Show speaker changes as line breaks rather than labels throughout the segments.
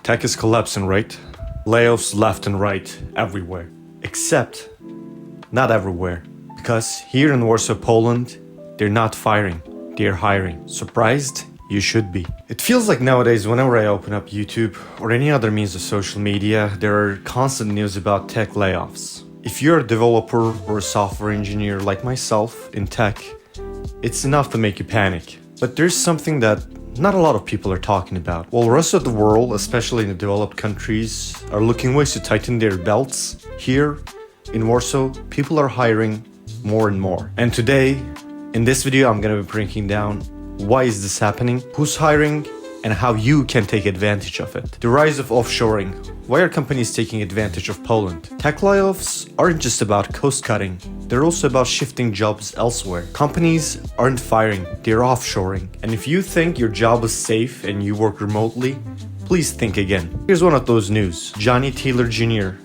Tech is collapsing, right? Layoffs left and right, everywhere. Except, not everywhere. Because here in Warsaw, Poland, they're not firing, they're hiring. Surprised? You should be. It feels like nowadays, whenever I open up YouTube or any other means of social media, there are constant news about tech layoffs. If you're a developer or a software engineer like myself in tech, it's enough to make you panic. But there's something that not a lot of people are talking about. While the rest of the world, especially in the developed countries, are looking ways to tighten their belts, here in Warsaw, people are hiring more and more. And today, in this video, I'm gonna be breaking down why is this happening, who's hiring, and how you can take advantage of it. The rise of offshoring. Why are companies taking advantage of Poland? Tech layoffs aren't just about cost cutting. They're also about shifting jobs elsewhere. Companies aren't firing, they're offshoring. And if you think your job is safe and you work remotely, please think again. Here's one of those news. Johnny Taylor Jr.,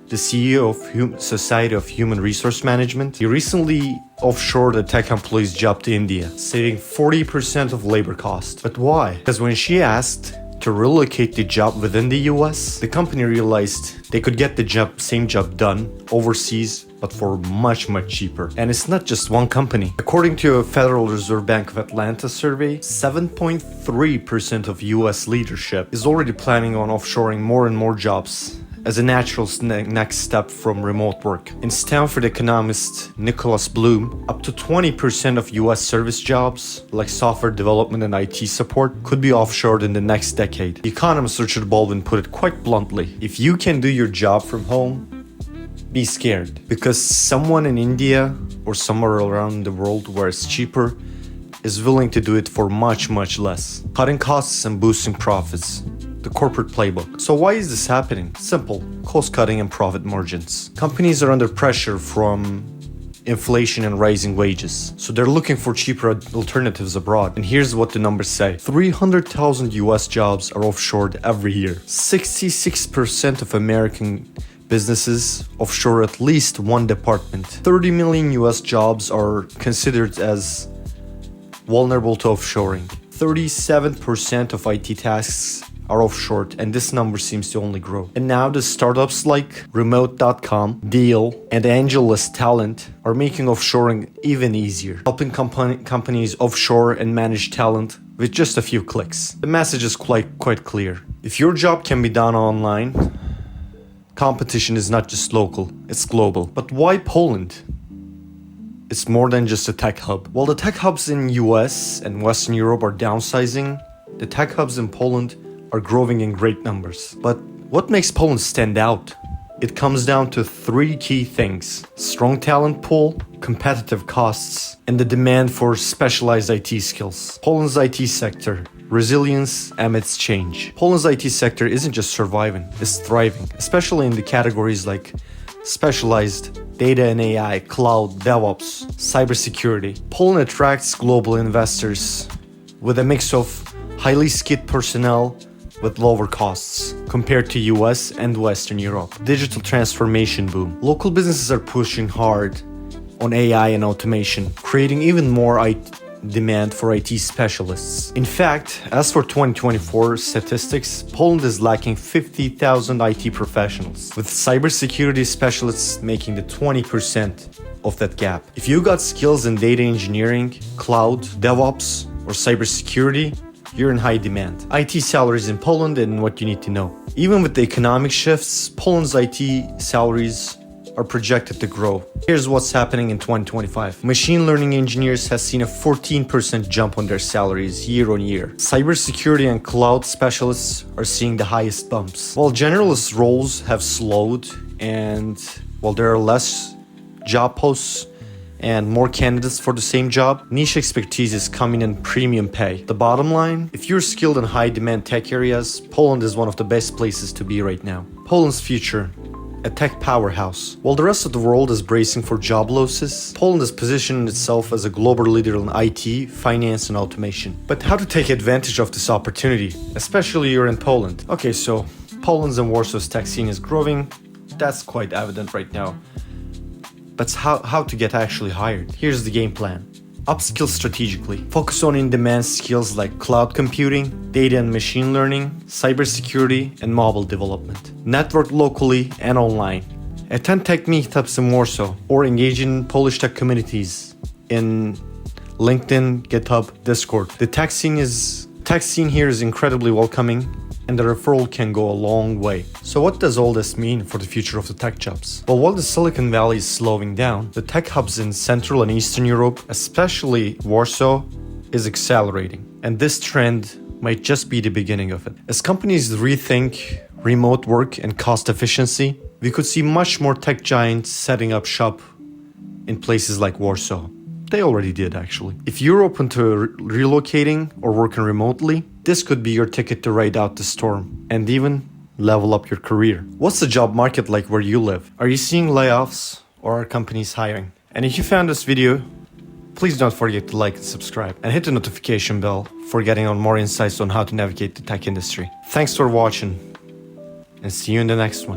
the CEO of Society of Human Resource Management, he recently offshored a tech employee's job to India, saving 40% of labor cost. But why? Because when she asked to relocate the job within the US, the company realized they could get the same job done overseas, but for much cheaper. And it's not just one company. According to a Federal Reserve Bank of Atlanta survey, 7.3% of US leadership is already planning on offshoring more and more jobs as a natural next step from remote work. In Stanford economist Nicholas Bloom, up to 20% of US service jobs, like software development and IT support, could be offshored in the next decade. The economist Richard Baldwin put it quite bluntly: if you can do your job from home, be scared. Because someone in India or somewhere around the world where it's cheaper is willing to do it for much less. Cutting costs and boosting profits. The corporate playbook. So why is this happening? Simple: cost cutting and profit margins. Companies are under pressure from inflation and rising wages, so they're looking for cheaper alternatives abroad. And here's what the numbers say: 300,000 US jobs are offshored every year. 66% of American businesses offshore at least one department. 30 million US jobs are considered as vulnerable to offshoring. 37% of IT tasks are offshored, and this number seems to only grow. And now the startups like Remote.com, Deal, and AngelList Talent are making offshoring even easier, helping companies offshore and manage talent with just a few clicks. The message is quite clear. If your job can be done online, competition is not just local, it's global. But why Poland? It's more than just a tech hub. While the tech hubs in US and Western Europe are downsizing, the tech hubs in Poland are growing in great numbers. But what makes Poland stand out? It comes down to three key things: strong talent pool, competitive costs, and the demand for specialized IT skills. Poland's IT sector, resilience amidst change. Poland's IT sector isn't just surviving, it's thriving, especially in the categories like specialized data and AI, cloud, DevOps, cybersecurity. Poland attracts global investors with a mix of highly skilled personnel with lower costs compared to US and Western Europe. Digital transformation boom. Local businesses are pushing hard on AI and automation, creating even more demand for IT specialists. In fact, as for 2024 statistics, Poland is lacking 50,000 IT professionals, with cybersecurity specialists making the 20% of that gap. If you got skills in data engineering, cloud, DevOps, or cybersecurity, you're in high demand. IT salaries in Poland and what you need to know. Even with the economic shifts, Poland's IT salaries are projected to grow. Here's what's happening in 2025. Machine learning engineers has seen a 14% jump on their salaries year on year. Cybersecurity and cloud specialists are seeing the highest bumps. While generalist roles have slowed and while there are less job posts and more candidates for the same job, niche expertise is coming in premium pay. The bottom line, if you're skilled in high demand tech areas, Poland is one of the best places to be right now. Poland's future: a tech powerhouse. While the rest of the world is bracing for job losses, Poland is positioning itself as a global leader in IT, finance, and automation. But how to take advantage of this opportunity, especially you're in Poland? Okay, so Poland's and Warsaw's tech scene is growing. That's quite evident right now. But how to get actually hired? Here's the game plan. Upskill strategically. Focus on in-demand skills like cloud computing, data and machine learning, cybersecurity, and mobile development. Network locally and online. Attend tech meetups in Warsaw or engage in Polish tech communities in LinkedIn, GitHub, Discord. The tech scene here is incredibly welcoming, and the referral can go a long way. So what does all this mean for the future of the tech jobs? Well, while the Silicon Valley is slowing down, the tech hubs in Central and Eastern Europe, especially Warsaw, is accelerating. And this trend might just be the beginning of it. As companies rethink remote work and cost efficiency, we could see much more tech giants setting up shop in places like Warsaw. They already did, actually. If you're open to relocating or working remotely, this could be your ticket to ride out the storm and even level up your career. What's the job market like where you live? Are you seeing layoffs or are companies hiring? And if you found this video, please don't forget to like and subscribe and hit the notification bell for getting on more insights on how to navigate the tech industry. Thanks for watching and see you in the next one.